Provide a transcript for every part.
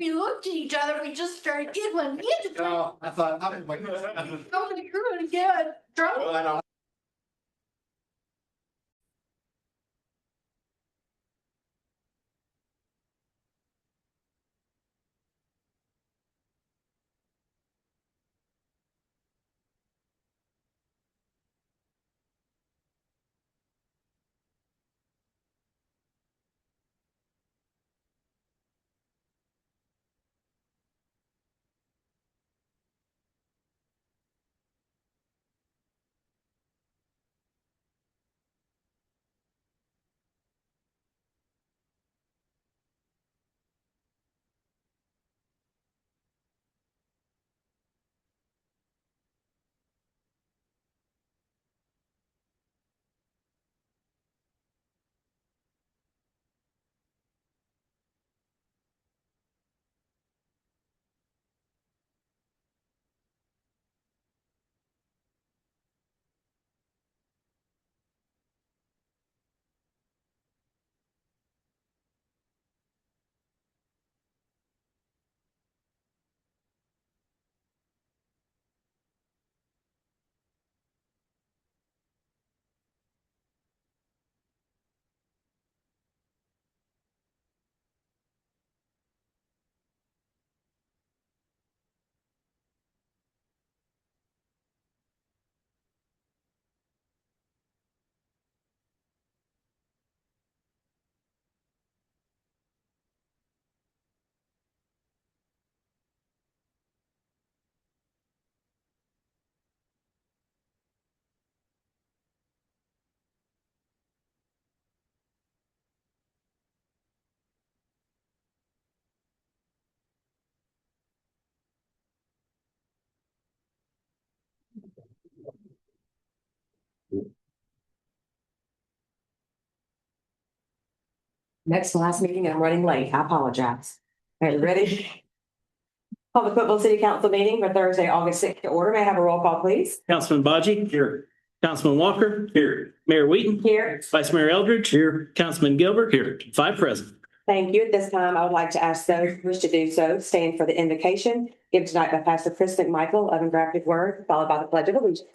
We looked at each other, we just started giggling. We had to try. No, I thought, I was like. I'm gonna do it again. Trouble. I know. Next to last meeting, I'm running late. I apologize. Are you ready? Call the Cookeville City Council meeting for Thursday, August 6th to order. May I have a roll call, please? Councilman Baji. Here. Councilman Walker. Here. Mayor Wheaton. Here. Vice Mayor Eldridge. Here. Councilman Gilbert. Here. 5 present. Thank you. At this time, I would like to ask those who wish to do so, stand for the invocation given tonight by Pastor Chris McMichael of Engrafted Word, followed by the Pledge of Allegiance.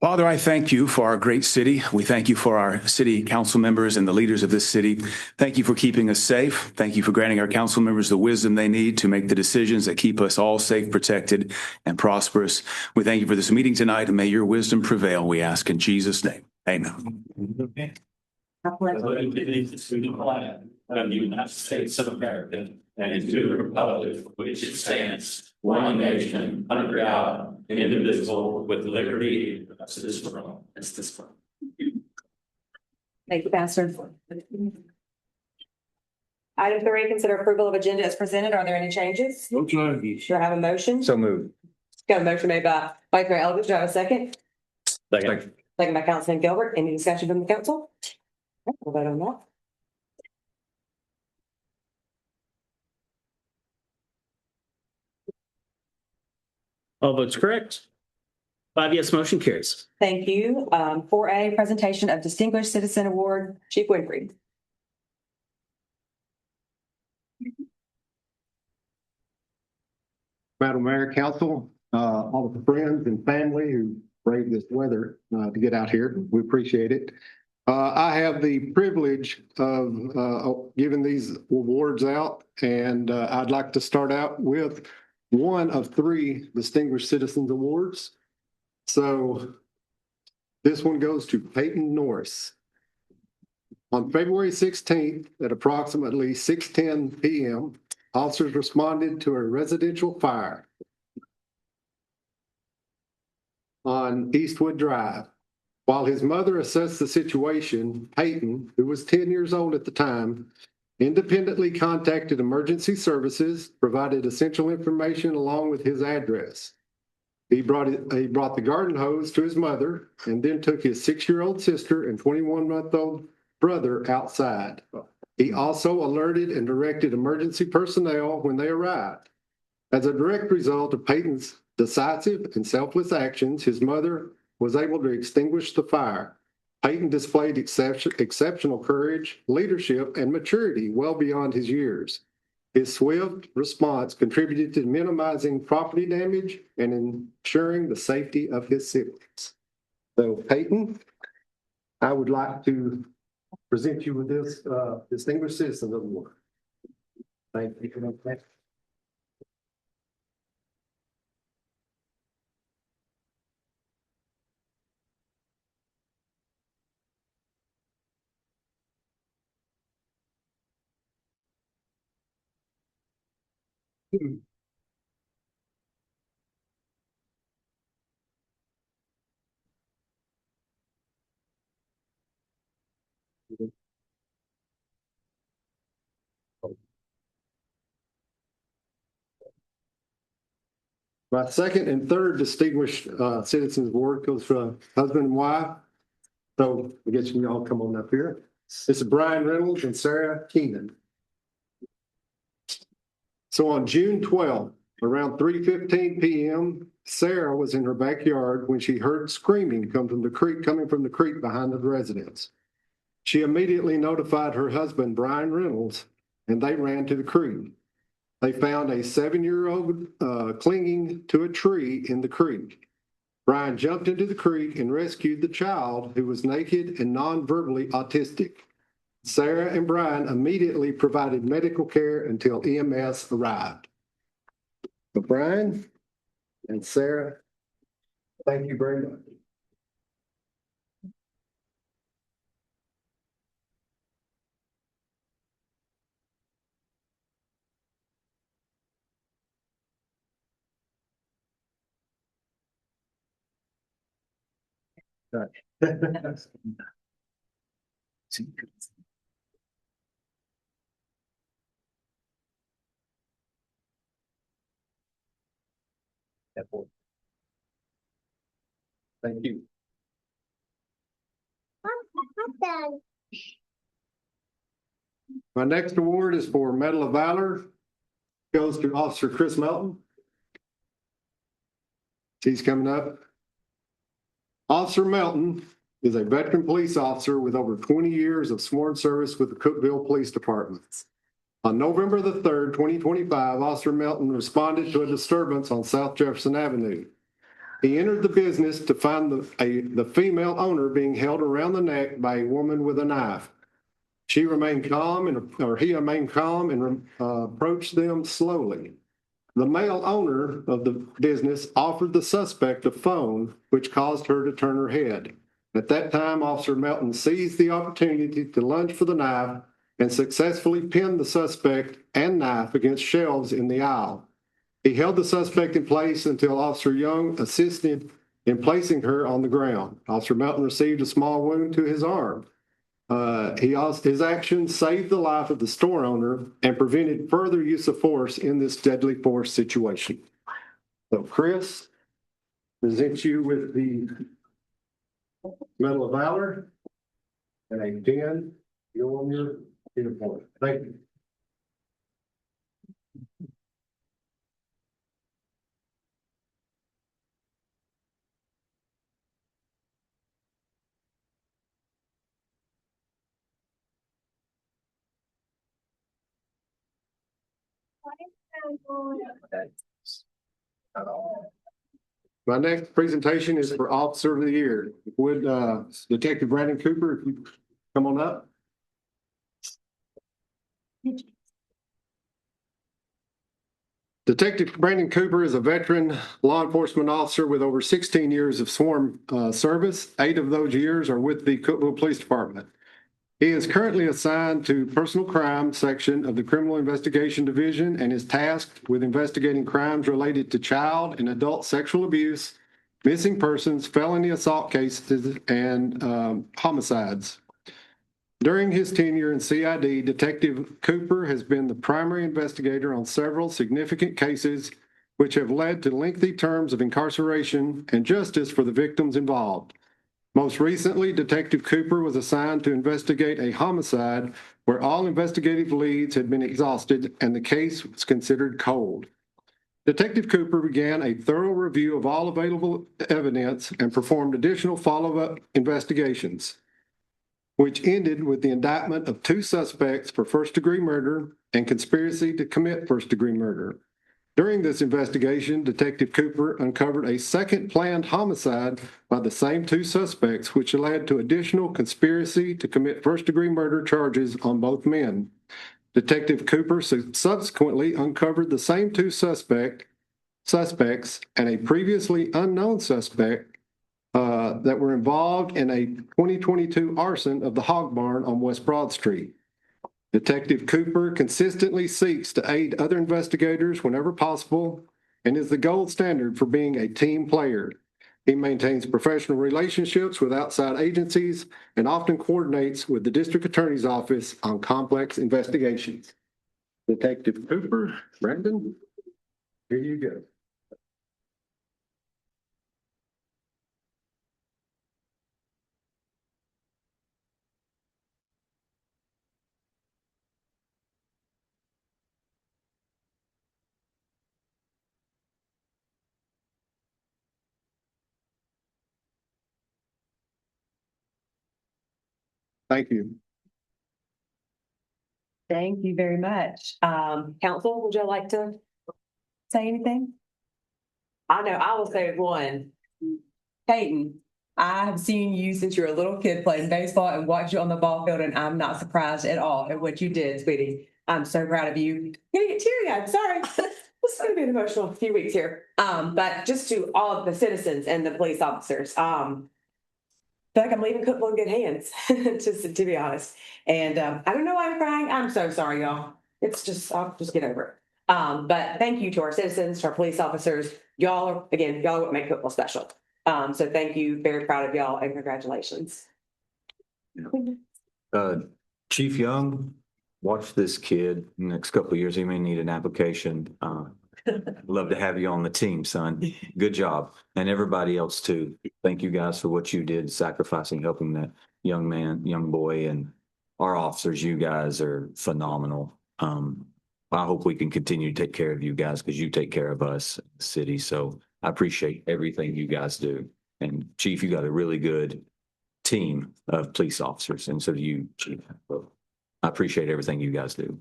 Father, I thank you for our great city. We thank you for our city council members and the leaders of this city. Thank you for keeping us safe. Thank you for granting our council members the wisdom they need to make the decisions that keep us all safe, protected, and prosperous. We thank you for this meeting tonight, and may your wisdom prevail, we ask in Jesus' name. Amen. I pledge allegiance to the flag of the United States of America and to the republic for which it stands, one nation, under God, indivisible, with liberty and justice for all. Thank you, Pastor. Item 3, consider approval of agenda as presented. Are there any changes? Do I have a motion? So moved. Got a motion made by Vice Mayor Eldridge. Do I have a second? Second. Second by Councilman Gilbert. Any discussion from the council? Okay, we'll vote on that. All votes correct. 5 yes, motion carries. Thank you. 4A, presentation of Distinguished Citizen Award, Chief Winfrey. Madam Mayor, Council, all of the friends and family who braved this weather to get out here. We appreciate it. I have the privilege of giving these awards out, and I'd like to start out with one of 3 Distinguished Citizens Awards. So this one goes to Peyton Norris. On February 16th at approximately 6:10 p.m., officers responded to a residential fire on Eastwood Drive. While his mother assessed the situation, Peyton, who was 10 years old at the time, independently contacted emergency services, provided essential information along with his address. He brought the garden hose to his mother and then took his 6-year-old sister and 21-month-old brother outside. He also alerted and directed emergency personnel when they arrived. As a direct result of Peyton's decisive and selfless actions, his mother was able to extinguish the fire. Peyton displayed exceptional courage, leadership, and maturity well beyond his years. His swift response contributed to minimizing property damage and ensuring the safety of his siblings. So Peyton, I would like to present you with this Distinguished Citizen Award. Thank you. My second and third Distinguished Citizens Award goes for husband and wife. So I guess you all come on up here. This is Brian Reynolds and Sarah Keenan. So on June 12th, around 3:15 p.m., Sarah was in her backyard when she heard screaming coming from the creek behind the residence. She immediately notified her husband, Brian Reynolds, and they ran to the creek. They found a 7-year-old clinging to a tree in the creek. Brian jumped into the creek and rescued the child, who was naked and non-verbally autistic. Sarah and Brian immediately provided medical care until EMS arrived. So Brian and Sarah, thank you very much. Thank you. My next award is for Medal of Valor. Goes to Officer Chris Melton. He's coming up. Officer Melton is a veteran police officer with over 20 years of sworn service with the Cookeville Police Department. On November the 3rd, 2025, Officer Melton responded to a disturbance on South Jefferson Avenue. He entered the business to find the female owner being held around the neck by a woman with a knife. He remained calm and approached them slowly. The male owner of the business offered the suspect a phone, which caused her to turn her head. At that time, Officer Melton seized the opportunity to lunge for the knife and successfully pinned the suspect and knife against shelves in the aisle. He held the suspect in place until Officer Young assisted in placing her on the ground. Officer Melton received a small wound to his arm. His actions saved the life of the store owner and prevented further use of force in this deadly force situation. So Chris, present you with the Medal of Valor and a pin. Go on your uniform. Thank you. My next presentation is for Officer of the Year. Would Detective Brandon Cooper, if you come on up. Detective Brandon Cooper is a veteran law enforcement officer with over 16 years of sworn service. 8 of those years are with the Cookeville Police Department. He is currently assigned to Personal Crime Section of the Criminal Investigation Division and is tasked with investigating crimes related to child and adult sexual abuse, missing persons, felony assault cases, and homicides. During his tenure in CID, Detective Cooper has been the primary investigator on several significant cases which have led to lengthy terms of incarceration and justice for the victims involved. Most recently, Detective Cooper was assigned to investigate a homicide where all investigative leads had been exhausted and the case was considered cold. Detective Cooper began a thorough review of all available evidence and performed additional follow-up investigations. which ended with the indictment of 2 suspects for first-degree murder and conspiracy to commit first-degree murder. During this investigation, Detective Cooper uncovered a second planned homicide by the same 2 suspects, which led to additional conspiracy to commit first-degree murder charges on both men. Detective Cooper subsequently uncovered the same 2 suspects and a previously unknown suspect that were involved in a 2022 arson of the Hog Barn on West Broad Street. Detective Cooper consistently seeks to aid other investigators whenever possible and is the gold standard for being a team player. He maintains professional relationships with outside agencies and often coordinates with the district attorney's office on complex investigations. Detective Cooper, Brandon, here you go. Thank you. Thank you very much. Council, would you like to say anything? I know, I will say one. Peyton, I have seen you since you were a little kid playing baseball and watched you on the ball field, and I'm not surprised at all at what you did, sweetie. I'm so proud of you. I'm gonna get teary-eyed, sorry. This is gonna be an emotional few weeks here. But just to all of the citizens and the police officers, I feel like I'm leaving Cookeville in good hands, to be honest. And I don't know why I'm crying. I'm so sorry, y'all. It's just, I'll just get over it. But thank you to our citizens, to our police officers. Y'all are what make Cookeville special. So thank you. Very proud of y'all and congratulations. Chief Young, watch this kid. In the next couple of years, he may need an application. Love to have you on the team, son. Good job. And everybody else too. Thank you guys for what you did, sacrificing, helping that young boy, and our officers. You guys are phenomenal. I hope we can continue to take care of you guys because you take care of us, the city. So I appreciate everything you guys do. And Chief, you got a really good team of police officers. And so do you, Chief. I appreciate everything you guys do.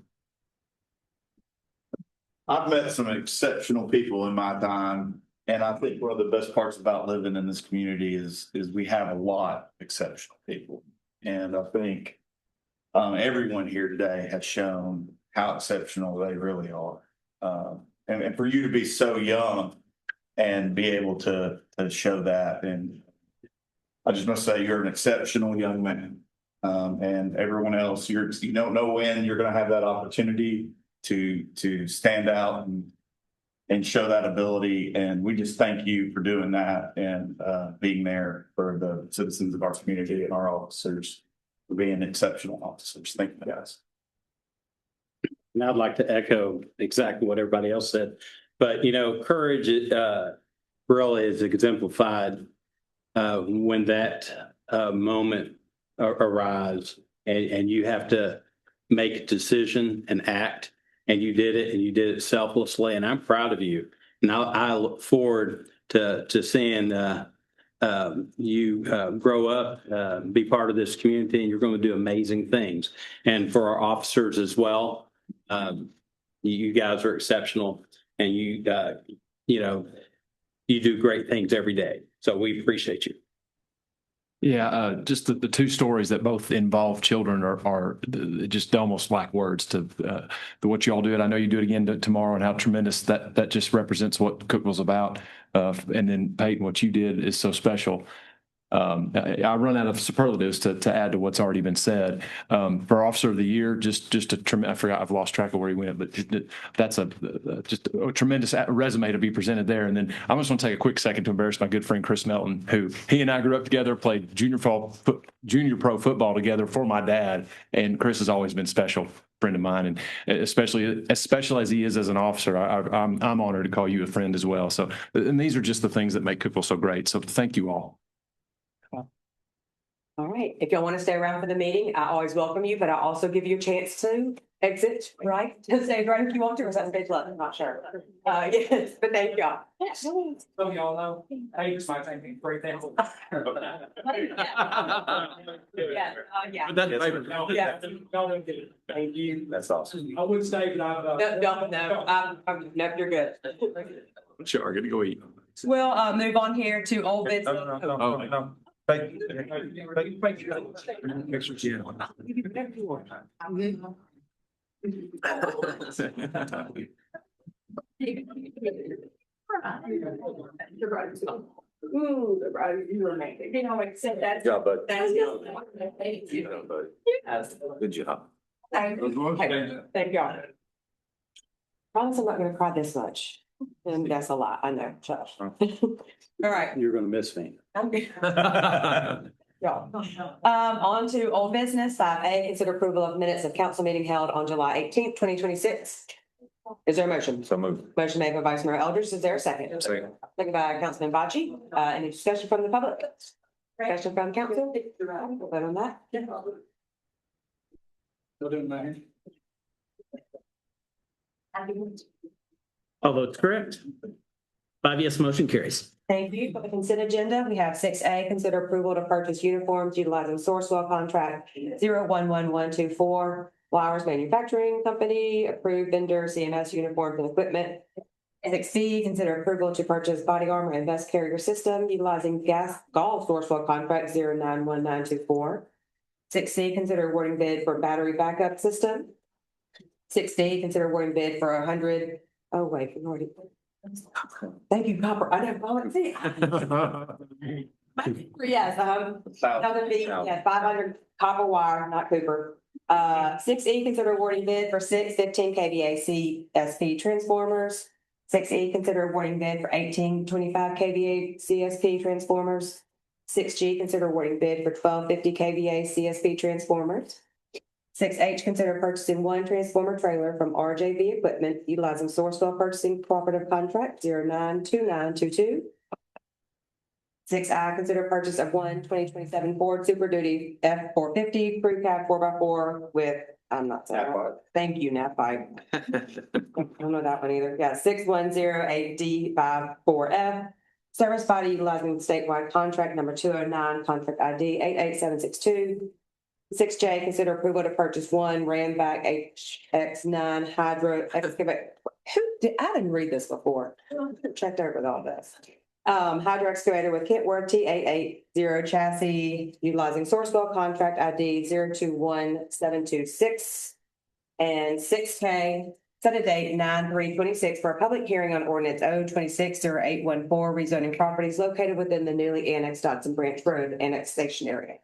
I've met some exceptional people in my time, and I think one of the best parts about living in this community is we have a lot of exceptional people. And I think everyone here today has shown how exceptional they really are. And for you to be so young and be able to show that, and I just must say you're an exceptional young man. And everyone else, you don't know when you're going to have that opportunity to stand out and show that ability. And we just thank you for doing that and being there for the citizens of our community and our officers for being exceptional officers. Thank you, guys. And I'd like to echo exactly what everybody else said. But, courage really is exemplified when that moment arrives and you have to make a decision and act. And you did it, and you did it selflessly, and I'm proud of you. And I look forward to seeing you grow up, be part of this community, and you're going to do amazing things. And for our officers as well, you guys are exceptional, and you do great things every day. So we appreciate you. Yeah, just the 2 stories that both involve children are just almost like words to what you all do. And I know you do it again tomorrow, and how tremendous that just represents what Cookeville's about. And then Peyton, what you did is so special. I run out of superlatives to add to what's already been said. For Officer of the Year, I forgot, I've lost track of where he went, but that's just a tremendous resume to be presented there. And then I just want to take a quick second to embarrass my good friend Chris Melton, who he and I grew up together, played junior pro football together for my dad, and Chris has always been special friend of mine, and especially as special as he is as an officer, I'm honored to call you a friend as well. So, and these are just the things that make Cookeville so great. So thank you all. All right. If y'all want to stay around for the meeting, I always welcome you, but I also give you a chance to exit right, stage right if you want to, or is that stage left? I'm not sure. Yes, but thank y'all. So y'all know, I just might think great things. Yeah, yeah. But that's favorite. Yeah. Y'all don't get it. Thank you. That's awesome. I would say that I've. No, you're good. Sure, good to go eat. We'll move on here to old business. no. Thank you. Ooh, you were amazing. You know, except that's. Good job, bud. That's Yeah, bud. Good job. Thank y'all. Promise I'm not gonna cry this much. And that's a lot, I know, Josh. All right, You're gonna miss me. I'm good. Y'all. On to old business, 5A, consider approval of minutes of council meeting held on July 18th, 2026. Is there a motion? So moved. Motion made by Vice Mayor Eldridge. Is there a second? Second. Second by Councilman Baji. Any discussion from the public? Discussion from council? We'll vote on that. All votes correct. 5 yes, motion carries. Thank you. For the consent agenda, we have 6A, consider approval to purchase uniforms utilizing Sourcewell contract 011124, Flowers Manufacturing Company, approved vendor CMS uniforms and equipment. 6C, consider approval to purchase body armor and vest carrier system utilizing Gall Sourcewell contract 091924. 6C, consider awarding bid for battery backup system. 6D, consider awarding bid for 100. Oh, wait, we already. Thank you, Copper. I didn't volunteer. Yes, another fee, yeah, 500 copper wire, not Cooper. 6E, consider awarding bid for 6 15 kVA CSP transformers. 6E, consider awarding bid for 18 25 kVA CSP transformers. 6G, consider awarding bid for 1250 kVA CSP transformers. 6H, consider purchasing one transformer trailer from RJV Equipment utilizing Sourcewell Purchasing Cooperative Contract 092922. 6I, consider purchase of one 2027 Ford Super Duty F450 crew cab 4x4 with, I'm not saying. Thank you, NAPI. I don't know that one either. Yeah, 6108D54F. Service body utilizing statewide contract number 209, contract ID 88762. 6J, consider approval to purchase one Ramback HX9 hydro excavator. I didn't read this before. Checked over with all this. Hydro excavator with Kentworth T880 chassis utilizing Sourcewell contract ID 021726. And 6K, set a date 9/3/26 for a public hearing on ordinance 0260814 rezoning properties located within the newly annexed Dodson Branch Road annexation area.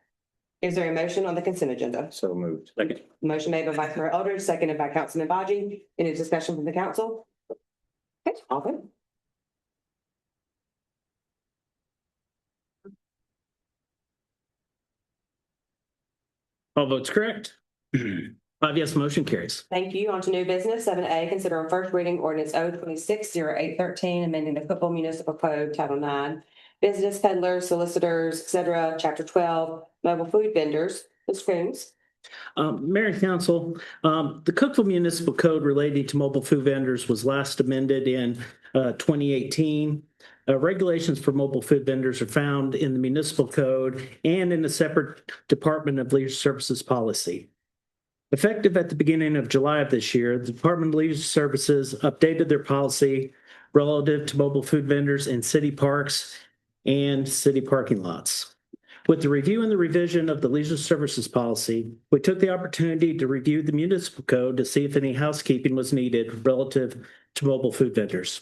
Is there a motion on the consent agenda? So moved. Second. Motion made by Vice Mayor Eldridge, seconded by Councilman Baji. Any discussion from the council? Okay, all good. All votes correct. 5 yes, motion carries. Thank you. On to new business. 7A, consider on first reading ordinance 0260813, amending the Cookeville Municipal Code, Title 9, business peddlers, solicitors, et cetera, Chapter 12, mobile food vendors. Ms. Coons. Mayor and Council, the Cookeville Municipal Code relating to mobile food vendors was last amended in 2018. Regulations for mobile food vendors are found in the municipal code and in a separate Department of Leisure Services policy. Effective at the beginning of July of this year, the Department of Leisure Services updated their policy relative to mobile food vendors in city parks and city parking lots. With the review and the revision of the Leisure Services policy, we took the opportunity to review the municipal code to see if any housekeeping was needed relative to mobile food vendors.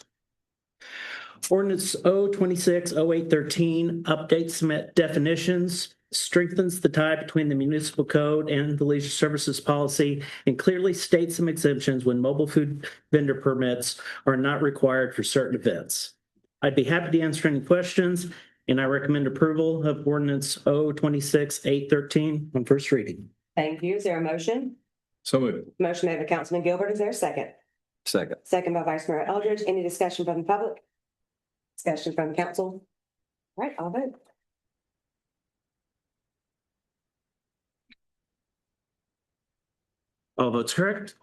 Ordinance 0260813 updates some definitions, strengthens the tie between the municipal code and the Leisure Services policy, and clearly states some exemptions when mobile food vendor permits are not required for certain events. I'd be happy to answer any questions, and I recommend approval of ordinance 0260813 on first reading. Thank you. Is there a motion? So moved. Motion made by Councilman Gilbert. Is there a second? Second. Second by Vice Mayor Eldridge. Any discussion from the public? Discussion from council? All right, I'll vote. All votes correct.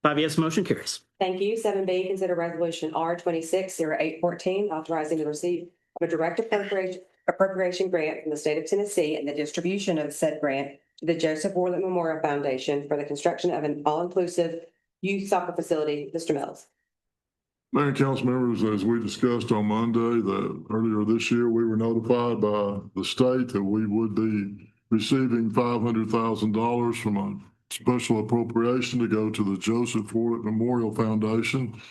Five yes, motion carries. Thank you. 7B, consider resolution R 260814, authorizing the receipt of a direct appropriation grant from the state of Tennessee and the distribution of said grant to the Joseph Worley Memorial Foundation for the construction of an all-inclusive youth soccer facility. Mr. Mills. Mayor and council members, as we discussed on Monday, that earlier this year, we were notified by the state that we would be receiving $500,000 from a special appropriation to go to the Joseph Worley Memorial Foundation.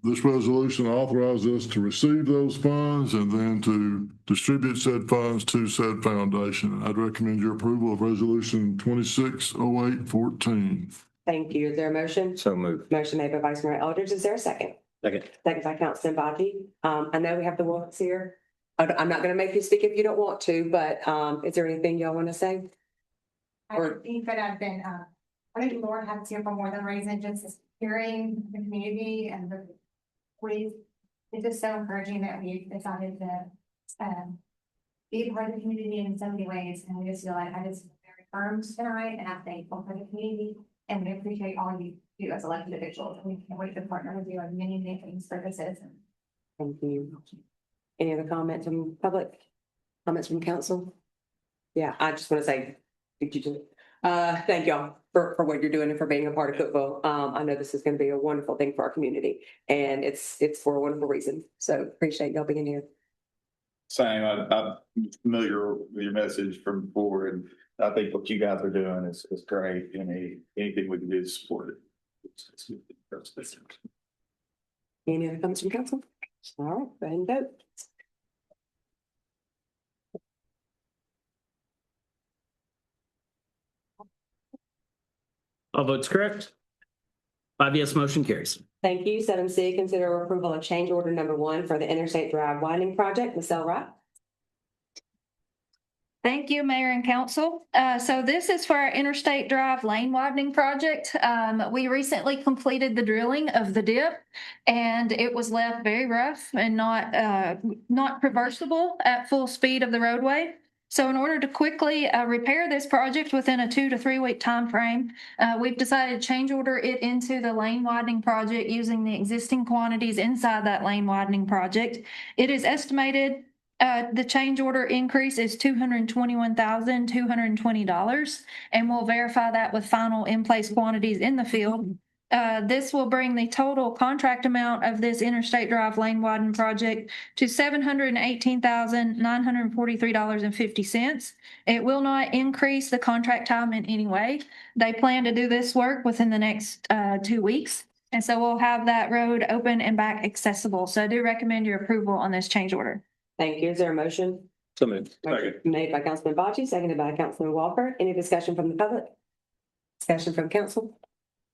This resolution authorizes us to receive those funds and then to distribute said funds to said foundation. I'd recommend your approval of resolution 260814. Thank you. Is there a motion? So moved. Motion made by Vice Mayor Eldridge. Is there a second? Second. Second by Councilman Baji. I know we have the Wolves here. I'm not going to make you speak if you don't want to, but is there anything y'all want to say? I think that I've been, I think Lord has here for more than a reason, just hearing the community and the ways. It's just so encouraging that we decided to be a part of the community in so many ways. And I just feel like I just very firm tonight, and I'm thankful for the community, and we appreciate all you do as elected officials. And we can't wait to partner with you on many, many things for the citizens. Thank you. Any other comments from public? Comments from council? Yeah, I just want to say, thank y'all for what you're doing and for being a part of Cookeville. I know this is going to be a wonderful thing for our community, and it's for a wonderful reason. So appreciate y'all being here. Same, I'm familiar with your message from before, and I think what you guys are doing is great, and anything we can do to support it. Any other comments from council? All right, go ahead and vote. All votes correct. Five yes, motion carries. Thank you. 7C, consider approval of change order number 1 for the Interstate Drive widening project. Ms. Elrod. Thank you, Mayor and Council. So this is for our Interstate Drive lane widening project. We recently completed the drilling of the dip, and it was left very rough and not traversable at full speed of the roadway. So in order to quickly repair this project within a 2 to 3 week time frame, we've decided to change order it into the lane widening project using the existing quantities inside that lane widening project. It is estimated the change order increase is $221,220, and we'll verify that with final in-place quantities in the field. This will bring the total contract amount of this Interstate Drive lane widening project to $718,943.50. It will not increase the contract time in any way. They plan to do this work within the next 2 weeks. And so we'll have that road open and back accessible. So I do recommend your approval on this change order. Thank you. Is there a motion? So moved. Motion made by Councilman Baji, seconded by Councilman Walker. Any discussion from the public? Discussion from council?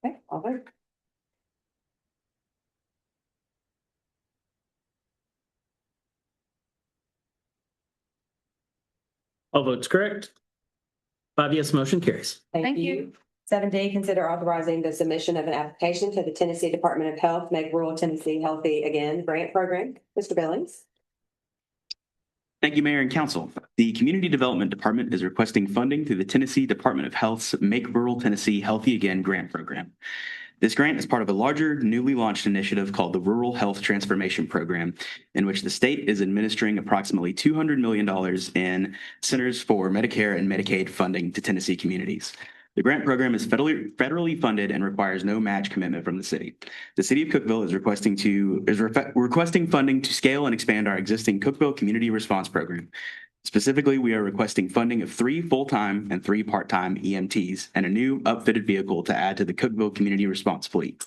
Okay, I'll vote. All votes correct. Five yes, motion carries. Thank you. 7D, consider authorizing the submission of an application to the Tennessee Department of Health, Make Rural Tennessee Healthy Again grant program. Mr. Billings. Thank you, Mayor and Council. The Community Development Department is requesting funding through the Tennessee Department of Health's Make Rural Tennessee Healthy Again grant program. This grant is part of a larger, newly launched initiative called the Rural Health Transformation Program, in which the state is administering approximately $200 million in Centers for Medicare and Medicaid funding to Tennessee communities. The grant program is federally funded and requires no match commitment from the city. The city of Cookeville is requesting funding to scale and expand our existing Cookeville Community Response Program. Specifically, we are requesting funding of 3 full-time and 3 part-time EMTs and a new upfitted vehicle to add to the Cookeville Community Response fleet.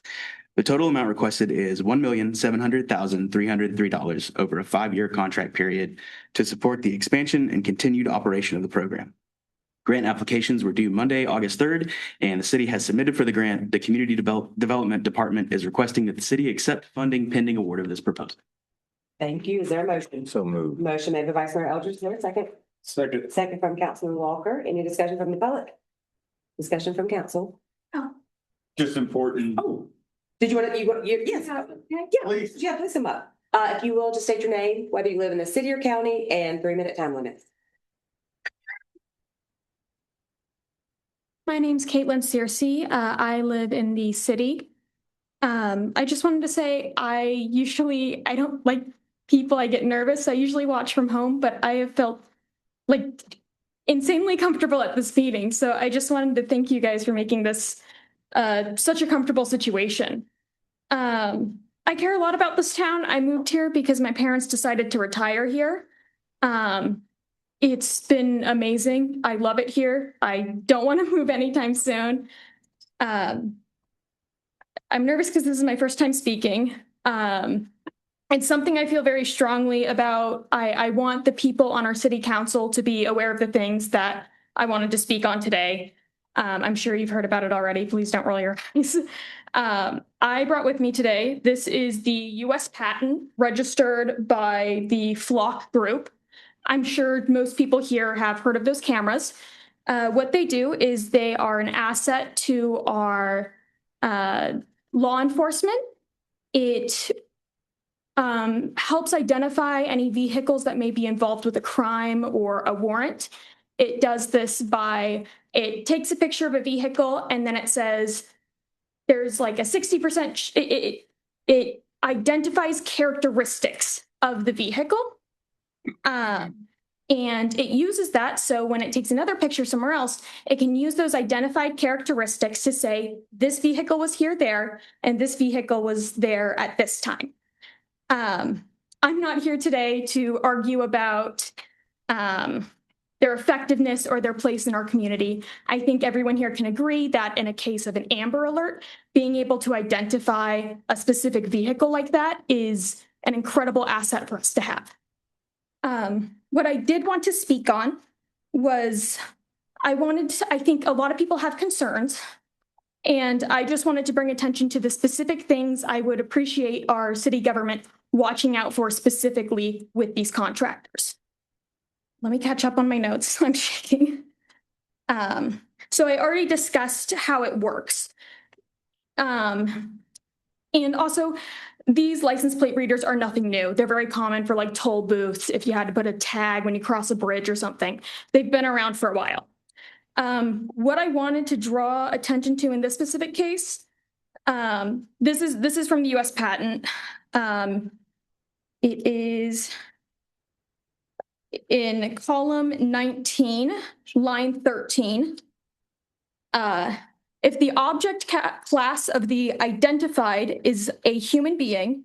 The total amount requested is $1,700,303 over a 5-year contract period to support the expansion and continued operation of the program. Grant applications were due Monday, August 3rd, and the city has submitted for the grant. The Community Development Department is requesting that the city accept funding pending award of this proposal. Thank you. Is there a motion? So moved. Motion made by Vice Mayor Eldridge. Is there a second? Second. Second from Councilman Walker. Any discussion from the public? Discussion from council? Just important. Oh, did you want to, yes. Please. Yeah, please come up. If you will, just state your name, whether you live in the city or county, and 3-minute time limit. My name's Caitlin Searcy. I live in the city. I just wanted to say I don't like people, I get nervous. I usually watch from home, but I have felt like insanely comfortable at this meeting. So I just wanted to thank you guys for making this such a comfortable situation. I care a lot about this town. I moved here because my parents decided to retire here. It's been amazing. I love it here. I don't want to move anytime soon. I'm nervous because this is my first time speaking. It's something I feel very strongly about. I want the people on our city council to be aware of the things that I wanted to speak on today. I'm sure you've heard about it already. Please don't roll your eyes. I brought with me today, this is the US patent registered by the Flock Group. I'm sure most people here have heard of those cameras. What they do is they are an asset to our law enforcement. It helps identify any vehicles that may be involved with a crime or a warrant. It does this by, it takes a picture of a vehicle and then it says there's like a 60%, it identifies characteristics of the vehicle. And it uses that, so when it takes another picture somewhere else, it can use those identified characteristics to say, this vehicle was here, there, and this vehicle was there at this time. I'm not here today to argue about their effectiveness or their place in our community. I think everyone here can agree that in a case of an Amber Alert, being able to identify a specific vehicle like that is an incredible asset for us to have. What I did want to speak on was I think a lot of people have concerns, and I just wanted to bring attention to the specific things I would appreciate our city government watching out for specifically with these contractors. Let me catch up on my notes. I'm shaking. So I already discussed how it works. And also, these license plate readers are nothing new. They're very common for like toll booths if you had to put a tag when you cross a bridge or something. They've been around for a while. What I wanted to draw attention to in this specific case, this is from the US patent. It is in column 19, line 13. If the object class of the identified is a human being,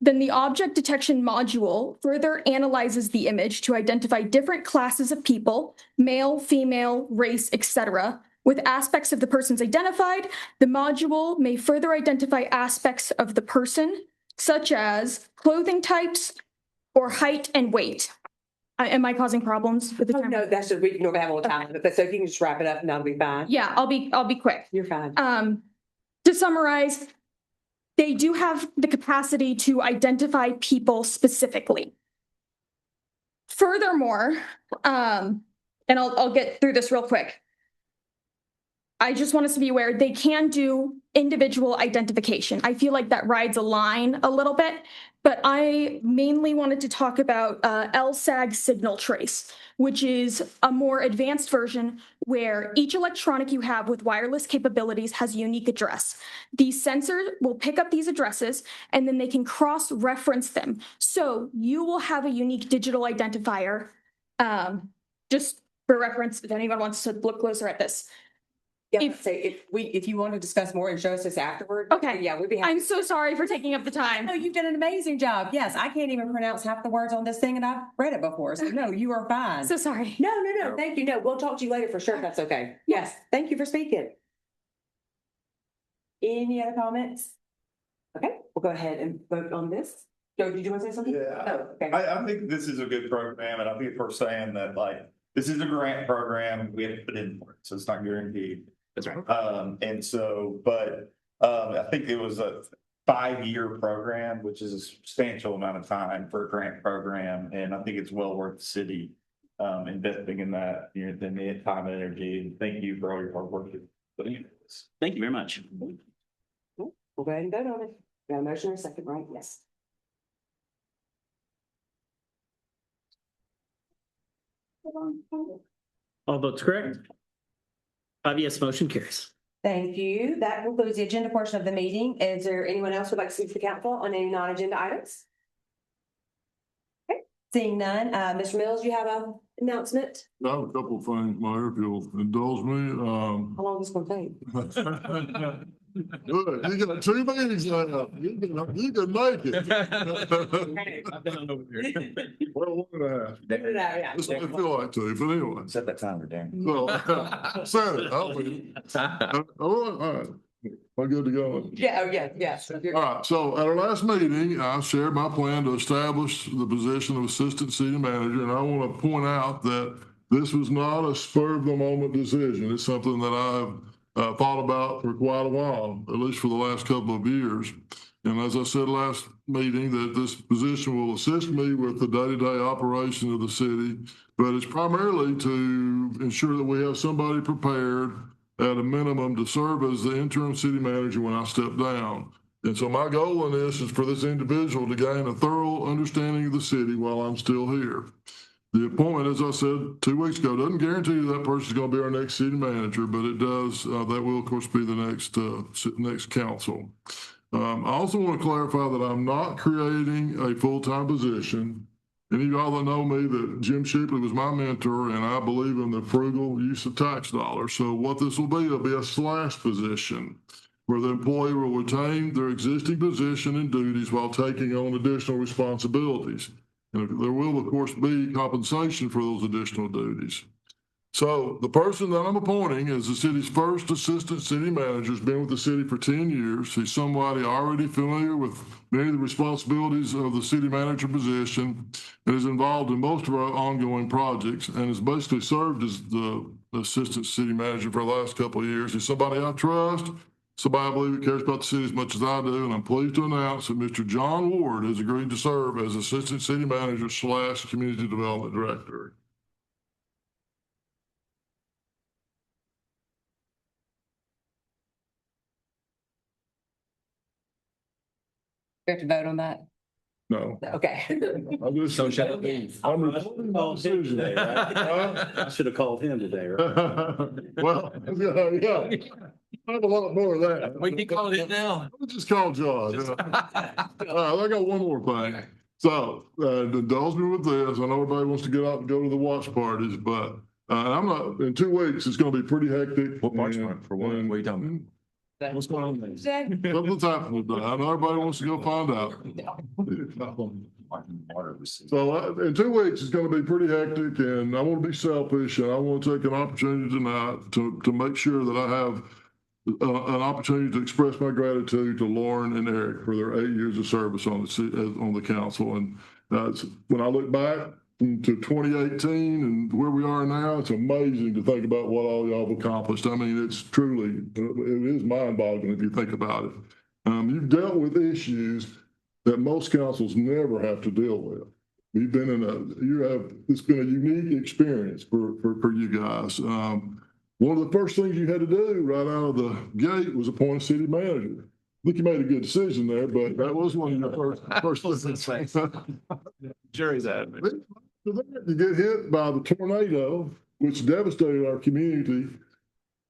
then the object detection module further analyzes the image to identify different classes of people, male, female, race, etc. With aspects of the persons identified, the module may further identify aspects of the person, such as clothing types or height and weight. Am I causing problems with the camera? No, that's just, we don't have all the time, but so if you can just wrap it up and that'll be fine. Yeah, I'll be quick. You're fine. To summarize, they do have the capacity to identify people specifically. Furthermore, and I'll get through this real quick. I just want us to be aware they can do individual identification. I feel like that rides a line a little bit, but I mainly wanted to talk about LSAG signal trace, which is a more advanced version where each electronic you have with wireless capabilities has a unique address. The sensor will pick up these addresses and then they can cross-reference them. So you will have a unique digital identifier. Just for reference, if anyone wants to look closer at this. Yeah, if you want to discuss more and show us this afterward. Okay. Yeah, we'd be happy. I'm so sorry for taking up the time. No, you've done an amazing job. Yes, I can't even pronounce half the words on this thing and I've read it before. So no, you are fine. So sorry. No. Thank you. No, we'll talk to you later for sure if that's okay. Yes, thank you for speaking. Any other comments? Okay, we'll go ahead and vote on this. Joe, did you want to say something? Yeah, Oh, okay. I think this is a good program, and I think we're saying that like, this is a grant program, we have to put in for it, so it's not guaranteed. That's right. And so, but, I think it was a 5-year program, which is a substantial amount of time for a grant program, and I think it's well worth the city, investing in that, you know, the time and energy, and thank you for all your hard work. Thank you very much. We'll go ahead and vote on it. We got a motion or a second, right? Yes. All votes correct? 5 yes, motion carries. Thank you. That concludes the agenda portion of the meeting. Is there anyone else who'd like to speak to the council on any non-agenda items? Okay, seeing none, Mr. Mills, you have an announcement? I have a couple of things, Mayor, if you'll indulge me. How long is this gonna take? Good, you got 2 meetings now. You can make it. I've been over here. Well, 1.5. Yeah. That's what I feel like to, but anyway. Set that timer, Darren. So, said it, I'll be. All right, am I good to go? Yeah, oh, yeah. All right, so at our last meeting, I shared my plan to establish the position of Assistant City Manager, and I want to point out that this was not a spur of the moment decision. It's something that I've thought about for quite a while, at least for the last couple of years. And as I said last meeting, that this position will assist me with the day-to-day operation of the city, but it's primarily to ensure that we have somebody prepared at a minimum to serve as the interim city manager when I step down. And so my goal in this is for this individual to gain a thorough understanding of the city while I'm still here. The appointment, as I said 2 weeks ago, doesn't guarantee that person's going to be our next city manager, but it does, that will of course be the next council. I also want to clarify that I'm not creating a full-time position. Any of y'all that know me, that Jim Shipley was my mentor, and I believe in the frugal use of tax dollars. So what this will be, it'll be a slash position where the employee will retain their existing position and duties while taking on additional responsibilities. And there will, of course, be compensation for those additional duties. So the person that I'm appointing is the city's first assistant city manager. Has been with the city for 10 years. He's somebody already familiar with many of the responsibilities of the city manager position and is involved in most of our ongoing projects and has basically served as the assistant city manager for the last couple of years. He's somebody I trust, somebody I believe cares about the city as much as I do, and I'm pleased to announce that Mr. John Ward has agreed to serve as assistant city manager / community development director. We have to vote on that? No. Okay. I'm just. So shall it be? I'm reporting my decision. I should have called him today, right? Well, yeah. I have a lot more of that. We can call it now. I'll just call John. Yeah. All right, I got one more thing. So, indulge me with this. I know everybody wants to get out and go to the watch parties, but I'm not, in 2 weeks, it's gonna be pretty hectic. What watch party? For what? What are you talking about? What's going on there? Something's happening today. I know everybody wants to go find out. So in 2 weeks, it's going to be pretty hectic, and I want to be selfish, and I want to take an opportunity tonight to make sure that I have an opportunity to express my gratitude to Lauren and Eric for their 8 years of service on the council. And when I look back to 2018 and where we are now, it's amazing to think about what all y'all have accomplished. I mean, it's truly, it is mind-boggling if you think about it. You've dealt with issues that most councils never have to deal with. You've been it's been a unique experience for you guys. One of the first things you had to do right out of the gate was appoint a city manager. I think you made a good decision there, but that was one of your first things. Jury's out. You get hit by the tornado, which devastated our community.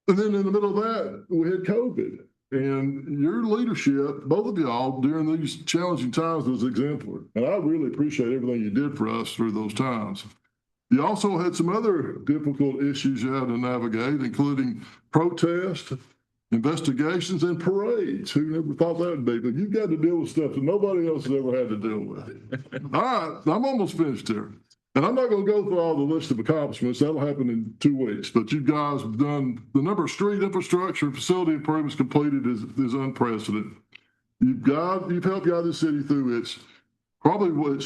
And then in the middle of that, we had COVID. And your leadership, both of y'all, during these challenging times was exemplary. And I really appreciate everything you did for us through those times. You also had some other difficult issues you had to navigate, including protest, investigations, and parades. Who never thought that would be? But you've got to deal with stuff that nobody else has ever had to deal with. All right, I'm almost finished here. And I'm not going to go through all the list of accomplishments. That'll happen in 2 weeks. But you guys have done the number of street infrastructure and facility improvements completed is unprecedented. You've helped guide the city through its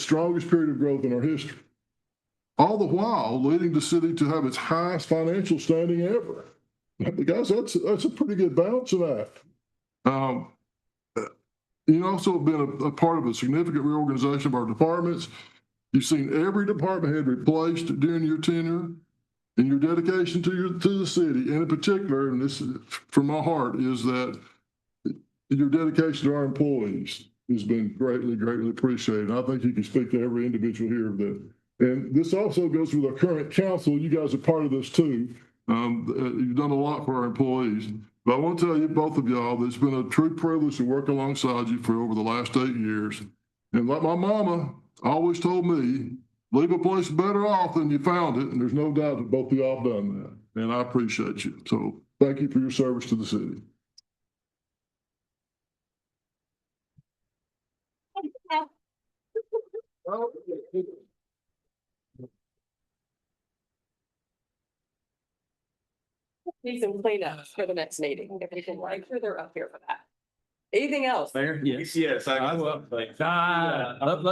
strongest period of growth in our history. All the while leading the city to have its highest financial standing ever. Guys, that's a pretty good balancing act. You also have been a part of a significant reorganization of our departments. You've seen every department head replaced during your tenure, and your dedication to the city, and in particular, and this is from my heart, is that your dedication to our employees has been greatly, greatly appreciated. And I think you can speak to every individual here of that. And this also goes with our current council. You guys are part of this too. You've done a lot for our employees. But I want to tell you, both of y'all, that it's been a true privilege to work alongside you for over the last 8 years. And like my mama always told me, leave a place better off than you found it. And there's no doubt that both of y'all have done that. And I appreciate you. So thank you for your service to the city. Need some cleanups for the next meeting, if we can make sure they're up here for that. Anything else? Mayor? Yes. Yes, I will. Let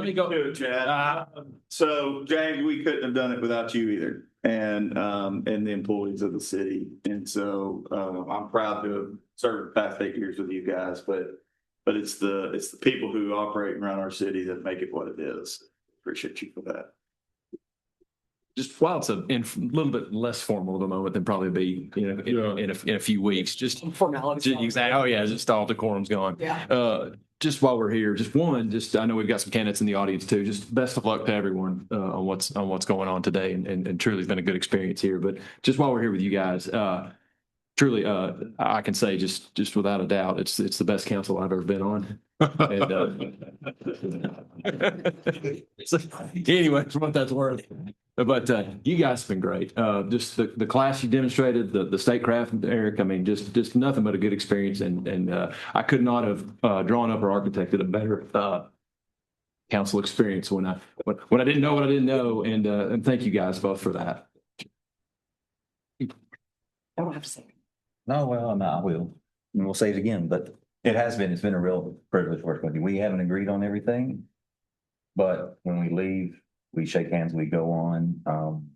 me go. Too, Chad. So James, we couldn't have done it without you either, and the employees of the city. And so I'm proud to have served the past 8 years with you guys, but it's the people who operate and run our city that make it what it is. Appreciate you for that. Just while it's a little bit less formal of a moment than probably be, in a few weeks, just. Formality. Exactly. Oh, yeah, just all decorum's gone. Yeah. Just while we're here, I know we've got some candidates in the audience too. Just best of luck to everyone on what's going on today, and truly it's been a good experience here. But just while we're here with you guys, truly, I can say just without a doubt, it's the best council I've ever been on. And anyway, for what that's worth. But you guys have been great. Just the class you demonstrated, the statecraft, Eric. I mean, just nothing but a good experience, and I could not have drawn up or architected a better council experience when I didn't know what I didn't know, and thank you guys both for that. I don't have to say. No, well, no, I will. And we'll say it again, but it's been a real privilege working with you. We haven't agreed on everything, but when we leave, we shake hands, we go on.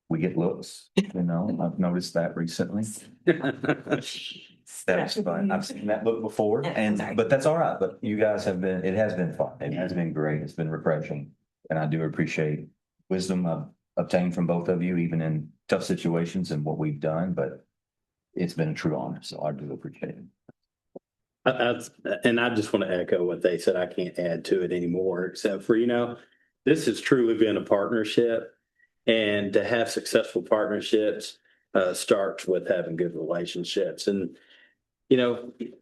We get looks, I've noticed that recently. That's fun. I've seen that look before, but that's all right. But you guys it has been fun. It has been great. It's been refreshing. And I do appreciate wisdom I've obtained from both of you, even in tough situations and what we've done, but it's been a true honor. So I do appreciate it. And I just want to echo what they said. I can't add to it anymore, except for, this has truly been a partnership, and to have successful partnerships starts with having good relationships. And,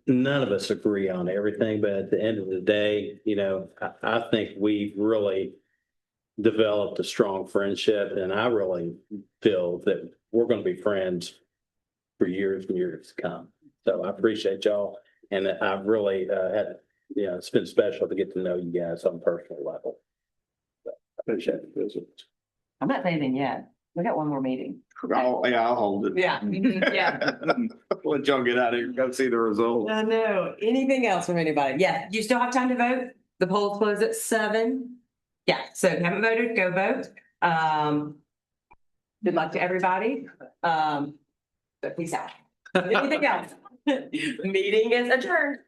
none of us agree on everything, but at the end of the day, I think we've really developed a strong friendship, and I really feel that we're going to be friends for years and years to come. So I appreciate y'all. And I've really it's been special to get to know you guys on a personal level. So I appreciate the visit. I'm not saying anything yet. We got one more meeting. Oh, yeah, I'll hold it. Yeah. Yeah. Let y'all get out of here, go see the results. I know. Anything else from anybody? Yeah, you still have time to vote. The polls close at 7. Yeah, so if you haven't voted, go vote. Good luck to everybody. So peace out. Anything else? Meeting is adjourned.